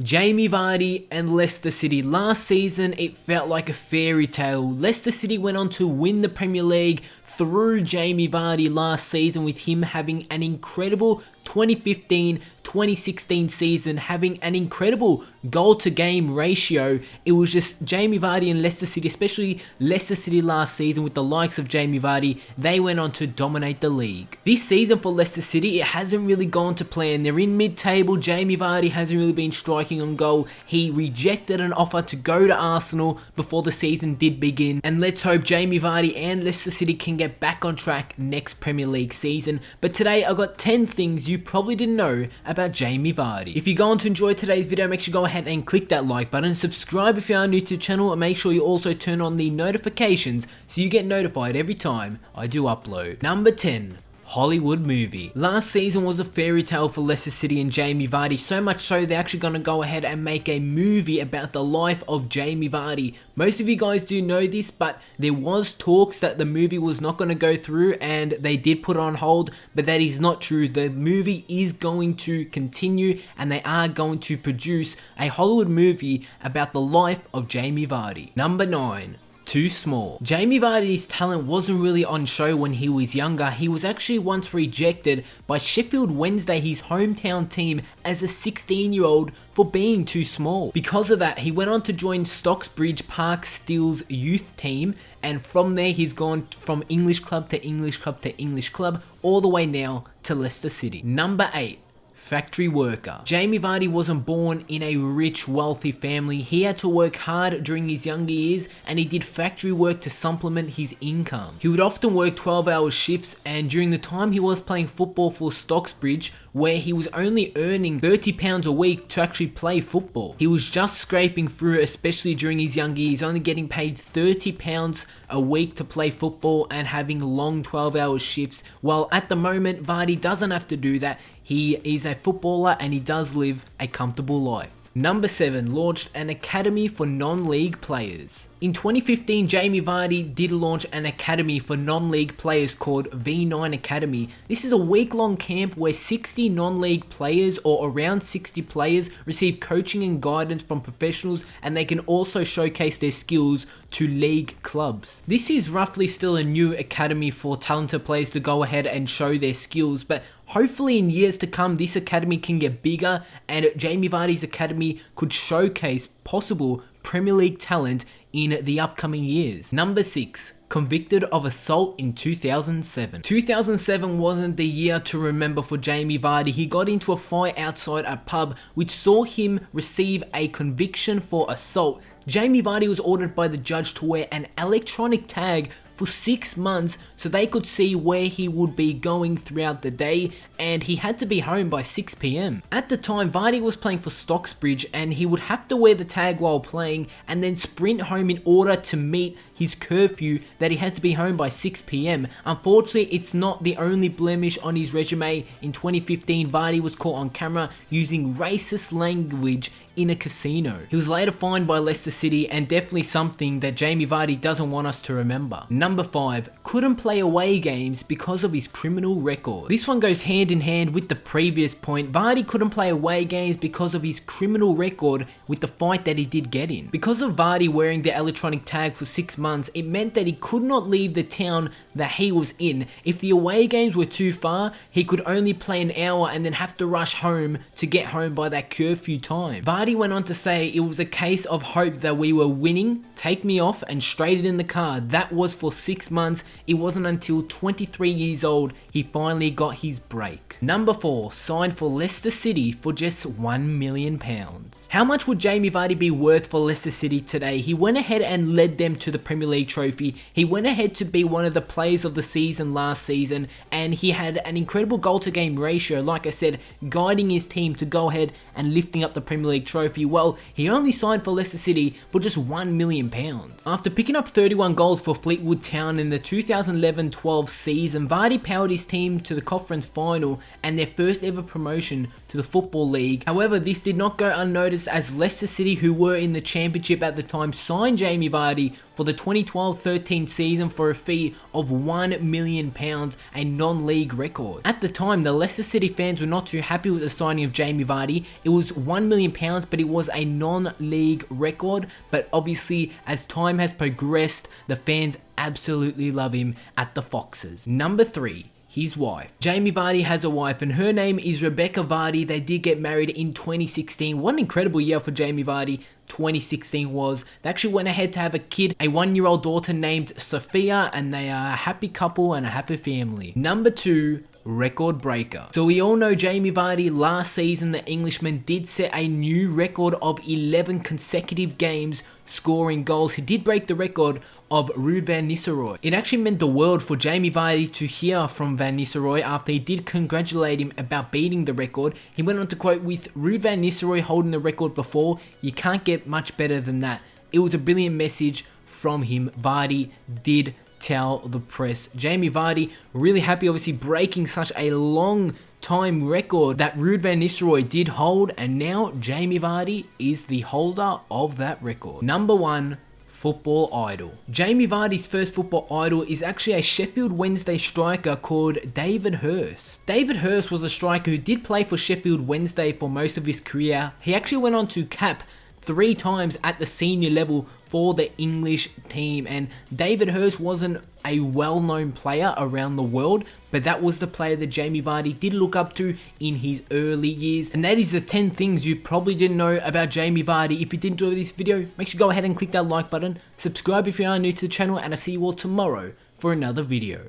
Jamie Vardy and Leicester City. Last season, it felt like a fairy tale. Leicester City went on to win the Premier League through Jamie Vardy last season, with him having an incredible 2015-2016 season, having an incredible goal to game ratio. It was just Jamie Vardy and Leicester City, especially Leicester City last season with the likes of Jamie Vardy. They went on to dominate the league. This season for Leicester City, it hasn't really gone to plan. They're in mid-table. Jamie Vardy hasn't really been striking on goal. He rejected an offer to go to Arsenal before the season did begin. And let's hope Jamie Vardy and Leicester City can get back on track next Premier League season. But today I got 10 things you probably didn't know about Jamie Vardy. If you're going to enjoy today's video, make sure you go ahead and click that like button, subscribe if you are new to the channel, and make sure you also turn on the notifications so you get notified every time I do upload. Number 10. Hollywood movie. Last season was a fairy tale for Leicester City and Jamie Vardy, so much so they're actually going to go ahead and make a movie about the life of Jamie Vardy. Most of you guys do know this, but there was talks that the movie was not going to go through and they did put it on hold, but that is not true. The movie is going to continue and they are going to produce a Hollywood movie about the life of Jamie Vardy. Number 9. Too small. Jamie Vardy's talent wasn't really on show when he was younger. He was actually once rejected by Sheffield Wednesday, his hometown team, as a 16-year-old for being too small. Because of that, he went on to join Stocksbridge Park Steel's youth team, and from there he's gone from English club to English club to English club, all the way now to Leicester City. Number 8. Factory worker. Jamie Vardy wasn't born in a rich, wealthy family. He had to work hard during his younger years and he did factory work to supplement his income. He would often work 12-hour shifts, and during the time he was playing football for Stocksbridge, where he was only earning £30 a week to actually play football, he was just scraping through, especially during his younger years, only getting paid £30 a week to play football and having long 12-hour shifts. Well, at the moment, Vardy doesn't have to do that. He is a footballer and he does live a comfortable life. Number 7. Launched an academy for non-league players. In 2015, Jamie Vardy did launch an academy for non-league players called V9 Academy. This is a week-long camp where 60 non-league players, or around 60 players, receive coaching and guidance from professionals, and they can also showcase their skills to league clubs. This is roughly still a new academy for talented players to go ahead and show their skills, but hopefully in years to come this academy can get bigger and Jamie Vardy's academy could showcase possible Premier League talent in the upcoming years. Number 6. Convicted of assault in 2007. 2007 wasn't the year to remember for Jamie Vardy. He got into a fight outside a pub which saw him receive a conviction for assault. Jamie Vardy was ordered by the judge to wear an electronic tag for 6 months so they could see where he would be going throughout the day, and he had to be home by 6 PM. At the time, Vardy was playing for Stocksbridge and he would have to wear the tag while playing and then sprint home in order to meet his curfew that he had to be home by 6 PM. Unfortunately, it's not the only blemish on his resume. In 2015, Vardy was caught on camera using racist language in a casino. He was later fined by Leicester City, and definitely something that Jamie Vardy doesn't want us to remember. Number 5. Couldn't play away games because of his criminal record. This one goes hand in hand with the previous point. Vardy couldn't play away games because of his criminal record with the fight that he did get in. Because of Vardy wearing the electronic tag for 6 months, it meant that he could not leave the town that he was in. If the away games were too far, he could only play an hour and then have to rush home to get home by that curfew time. Vardy went on to say, "It was a case of hope that we were winning, take me off and straight it in the car." That was for 6 months. It wasn't until 23 years old he finally got his break. Number 4. Signed for Leicester City for just £1 million. How much would Jamie Vardy be worth for Leicester City today? He went ahead and led them to the Premier League trophy. He went ahead to be one of the players of the season last season, and he had an incredible goal to game ratio, like I said, guiding his team to go ahead and lifting up the Premier League trophy. Well, he only signed for Leicester City for just £1 million. After picking up 31 goals for Fleetwood good town. In the 2011-12 season, Vardy powered his team to the conference final and their first ever promotion to the Football League. However, this did not go unnoticed as Leicester City, who were in the championship at the time, signed Jamie Vardy for the 2012-13 season for a fee of £1 million, a non-league record. At the time, the Leicester City fans were not too happy with the signing of Jamie Vardy. It was £1 million, but it was a non-league record. But obviously, as time has progressed, the fans absolutely love him at the Foxes. Number 3. His wife. Jamie Vardy has a wife and her name is Rebecca Vardy. They did get married in 2016. What an incredible year for Jamie Vardy 2016 was. They actually went ahead to have a kid, a 1-year-old daughter named Sophia, and they are a happy couple and a happy family. Number 2. Record breaker. So we all know Jamie Vardy last season, the Englishman did set a new record of 11 consecutive games scoring goals. He did break the record of Ruud van Nistelrooy. It actually meant the world for Jamie Vardy to hear from Van Nistelrooy after he did congratulate him about beating the record. He went on to quote, "With Ruud van Nistelrooy holding the record before, you can't get much better than that." It was a brilliant message from him. Vardy did tell the press. Jamie Vardy really happy, obviously breaking such a long time record that Ruud van Nistelrooy did hold, and now Jamie Vardy is the holder of that record. Number 1. Football idol. Jamie Vardy's first football idol is actually a Sheffield Wednesday striker called David Hurst. David Hurst was a striker who did play for Sheffield Wednesday for most of his career. He actually went on to cap 3 times at the senior level for the English team, and David Hurst wasn't a well-known player around the world, but that was the player that Jamie Vardy did look up to in his early years. And that is the 10 things you probably didn't know about Jamie Vardy. If you did enjoy this video, make sure you go ahead and click that like button, subscribe if you are new to the channel, and I'll see you all tomorrow for another video.